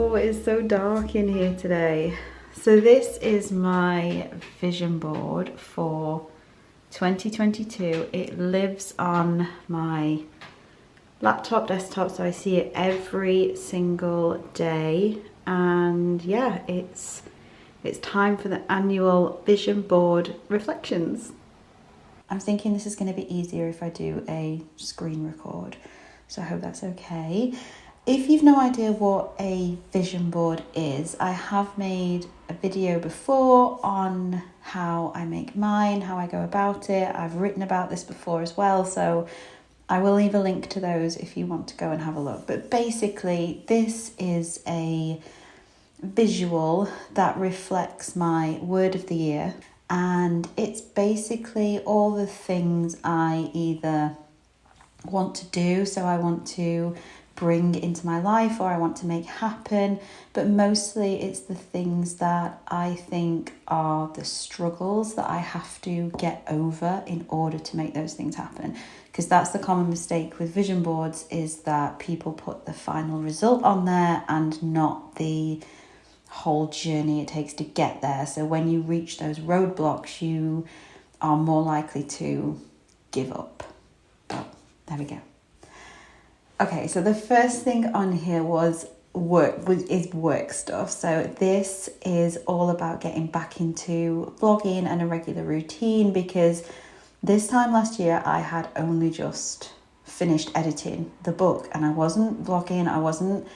Oh, it's so dark in here today. So this is my vision board for 2022. It lives on my laptop, desktop, so I see it every single day. And yeah, it's time for the annual vision board reflections. I'm thinking this is going to be easier if I do a screen record, so I hope that's okay. If you've no idea what a vision board is, I have made a video before on how I make mine, how I go about it. I've written about this before as well, so I will leave a link to those if you want to go and have a look. But basically, this is a visual that reflects my word of the year, and it's basically all the things I either want to do, so I want to bring into my life or I want to make happen, but mostly it's the things that I think are the struggles that I have to get over in order to make those things happen. Because that's the common mistake with vision boards, is that people put the final result on there and not the whole journey it takes to get there. So when you reach those roadblocks, you are more likely to give up. Oh, there we go. Okay, so the first thing on here is work stuff. So this is all about getting back into vlogging and a regular routine, because this time last year I had only just finished editing the book and I wasn't vlogging, I wasn't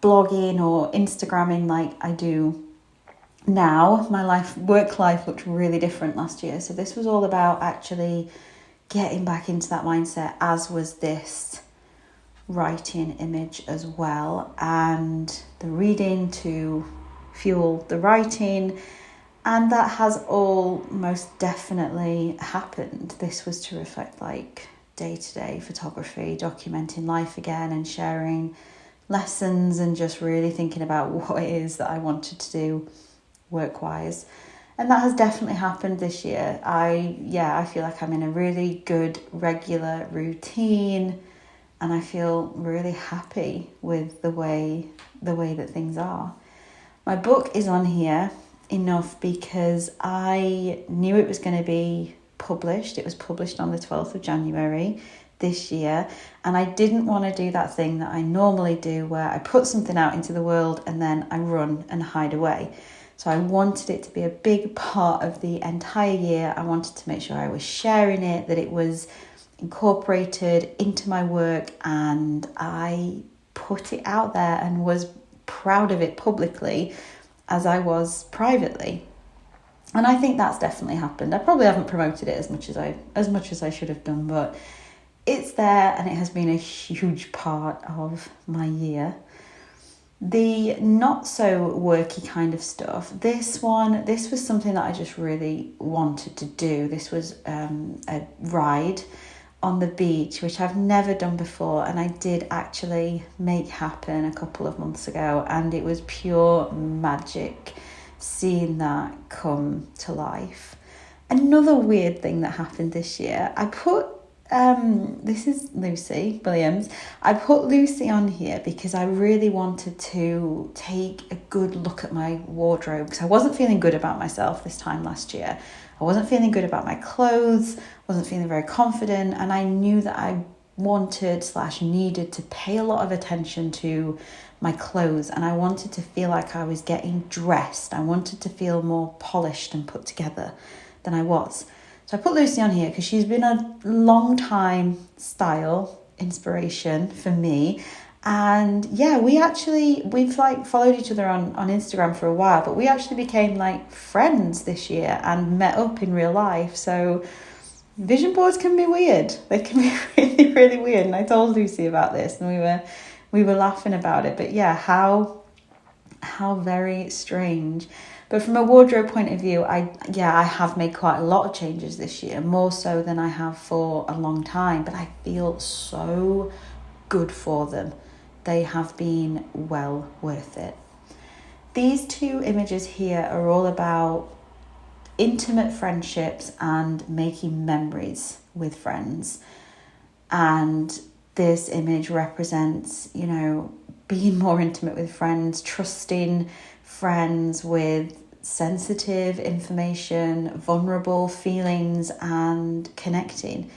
blogging or Instagramming like I do now. My work life looked really different last year. So this was all about actually getting back into that mindset, as was this writing image as well, and the reading to fuel the writing. And that has all most definitely happened. This was to reflect like day-to-day photography, documenting life again and sharing lessons and just really thinking about what it is that I wanted to do work-wise. And that has definitely happened this year. I feel like I'm in a really good regular routine, and I feel really happy with the way that things are. My book is on here enough because I knew it was going to be published. It was published on the 12th of January this year, and I didn't want to do that thing that I normally do where I put something out into the world and then I run and hide away. So I wanted it to be a big part of the entire year. I wanted to make sure I was sharing it, that it was incorporated into my work, and I put it out there and was proud of it publicly as I was privately. And I think that's definitely happened. I probably haven't promoted it as much as I should have done, but it's there and it has been a huge part of my year. The not so worky kind of stuff, this was something that I just really wanted to do. This was a ride on the beach, which I've never done before, and I did actually make happen a couple of months ago, and it was pure magic seeing that come to life. Another weird thing that happened this year, I put this is Lucy Williams. I put Lucy on here because I really wanted to take a good look at my wardrobe, because I wasn't feeling good about myself this time last year. I wasn't feeling good about my clothes, wasn't feeling very confident, and I knew that I needed to pay a lot of attention to my clothes, and I wanted to feel like I was getting dressed. I wanted to feel more polished and put together than I was. So I put Lucy on here because she's been a long time style inspiration for me. And yeah, we've like followed each other on Instagram for a while, but we actually became like friends this year and met up in real life. So vision boards can be weird. They can be really, really weird. And I told Lucy about this and we were laughing about it. But yeah, how very strange. But from a wardrobe point of view, I have made quite a lot of changes this year, more so than I have for a long time, but I feel so good for them. They have been well worth it. These two images here are all about intimate friendships and making memories with friends. And this image represents, you know, being more intimate with friends, trusting friends with sensitive information, vulnerable feelings, and connecting.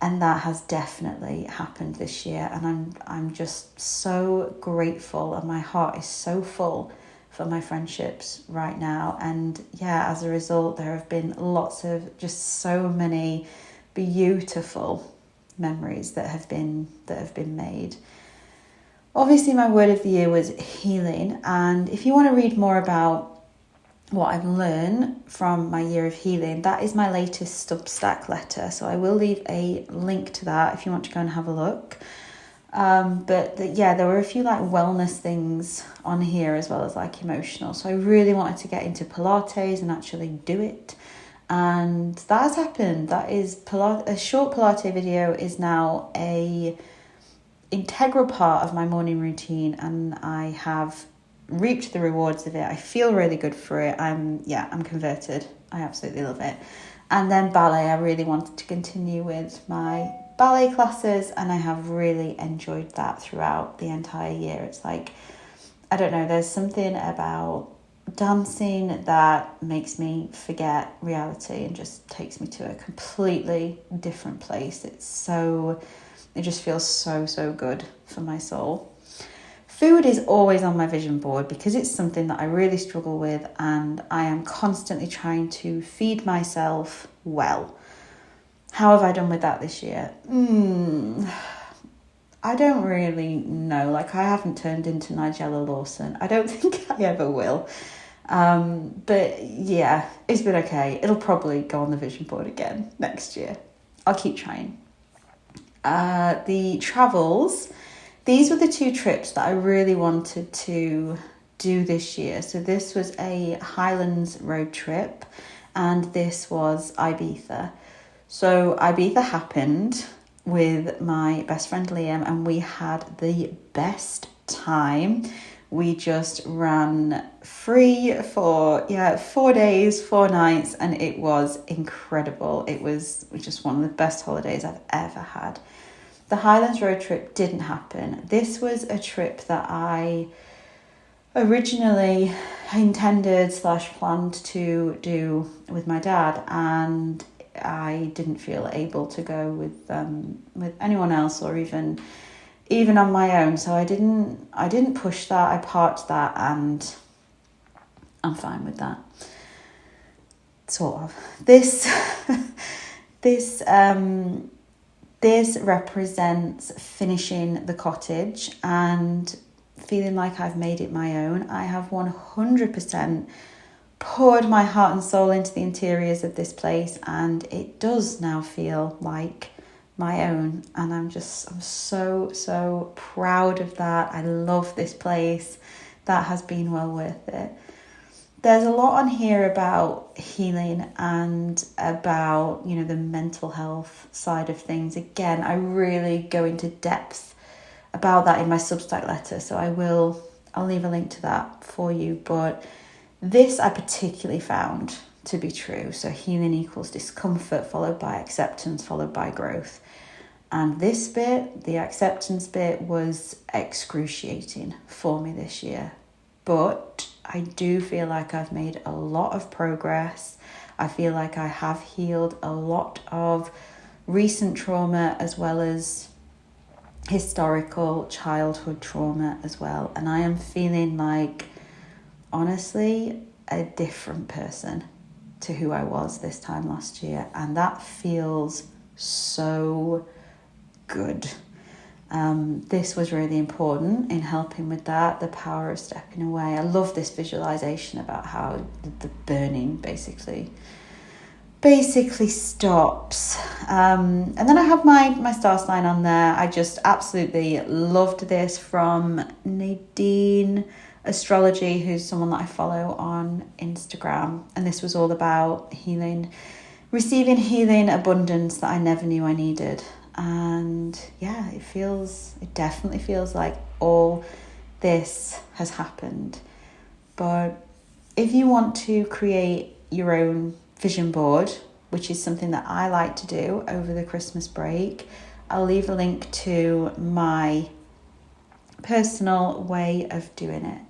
And that has definitely happened this year, and I'm just so grateful, and my heart is so full for my friendships right now. And yeah, as a result, there have been lots of just so many beautiful memories that have been made. Obviously, my word of the year was healing, and if you want to read more about what I've learned from my year of healing, that is my latest Substack letter, so I will leave a link to that if you want to go and have a look. There were a few like wellness things on here as well as like emotional, so I really wanted to get into Pilates and actually do it, and that has happened. That is a short Pilates video is now a integral part of my morning routine, and I have reaped the rewards of it. I feel really good for it. I'm converted. I absolutely love it. And then ballet, I really wanted to continue with my ballet classes, and I have really enjoyed that throughout the entire year. It's like, I don't know, there's something about dancing that makes me forget reality and just takes me to a completely different place. It just feels so good for my soul. Food is always on my vision board because it's something that I really struggle with, and I am constantly trying to feed myself well. How have I done with that this year? I don't really know. Like, I haven't turned into Nigella Lawson. I don't think I ever will. But yeah, it's been okay. It'll probably go on the vision board again next year. I'll keep trying. The travels, these were the 2 trips that I really wanted to do this year. So this was a Highlands road trip, and this was Ibiza. So Ibiza happened with my best friend Liam, and we had the best time. We just ran free for 4 days, 4 nights, and it was incredible. It was just one of the best holidays I've ever had. The Highlands road trip didn't happen. This was a trip that I originally intended / planned to do with my dad, and I didn't feel able to go with anyone else, or even on my own. So I didn't push that. I parked that, and I'm fine with that. Sort of. This represents finishing the cottage and feeling like I've made it my own. I have 100% poured my heart and soul into the interiors of this place, and it does now feel like my own. And I'm so proud of that. I love this place. That has been well worth it. There's a lot on here about healing and about, you know, the mental health side of things. Again, I really go into depth about that in my Substack letter, so I'll leave a link to that for you. But this I particularly found to be true. So healing equals discomfort, followed by acceptance, followed by growth. And this bit, the acceptance bit, was excruciating for me this year. But I do feel like I've made a lot of progress. I feel like I have healed a lot of recent trauma as well as historical childhood trauma as well. And I am feeling like, honestly, a different person to who I was this time last year. And that feels so good. This was really important in helping with that, the power of stepping away. I love this visualization about how the burning basically stops. And then I have my star sign on there. I just absolutely loved this from Nadine Astrology, who's someone that I follow on Instagram. And this was all about healing, receiving healing abundance that I never knew I needed. And yeah, it definitely feels like all this has happened. But if you want to create your own vision board, which is something that I like to do over the Christmas break, I'll leave a link to my personal way of doing it.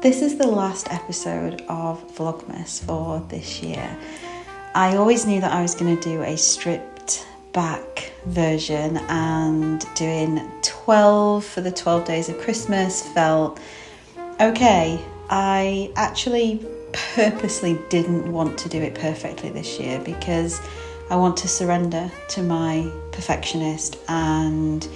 This is the last episode of Vlogmas for this year. I always knew that I was going to do a stripped back version, and doing 12 for the 12 days of Christmas felt okay. I actually purposely didn't want to do it perfectly this year because I want to surrender to my perfectionist, and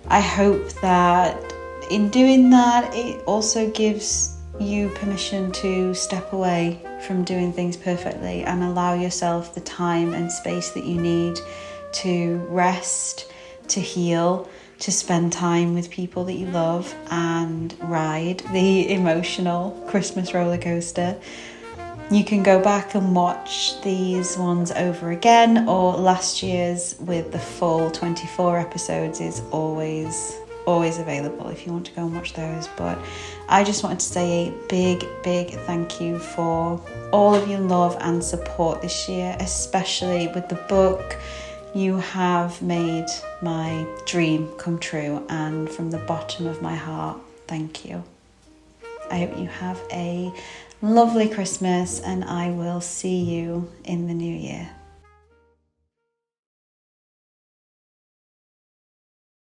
I hope that in doing that it also gives you permission to step away from doing things perfectly and allow yourself the time and space that you need to rest, to heal, to spend time with people that you love and ride the emotional Christmas roller coaster. You can go back and watch these ones over again, or last year's with the full 24 episodes is always available if you want to go and watch those. But I just wanted to say a big thank you for all of your love and support this year, especially with the book. You have made my dream come true, and from the bottom of my heart, thank you. I hope you have a lovely Christmas, and I will see you in the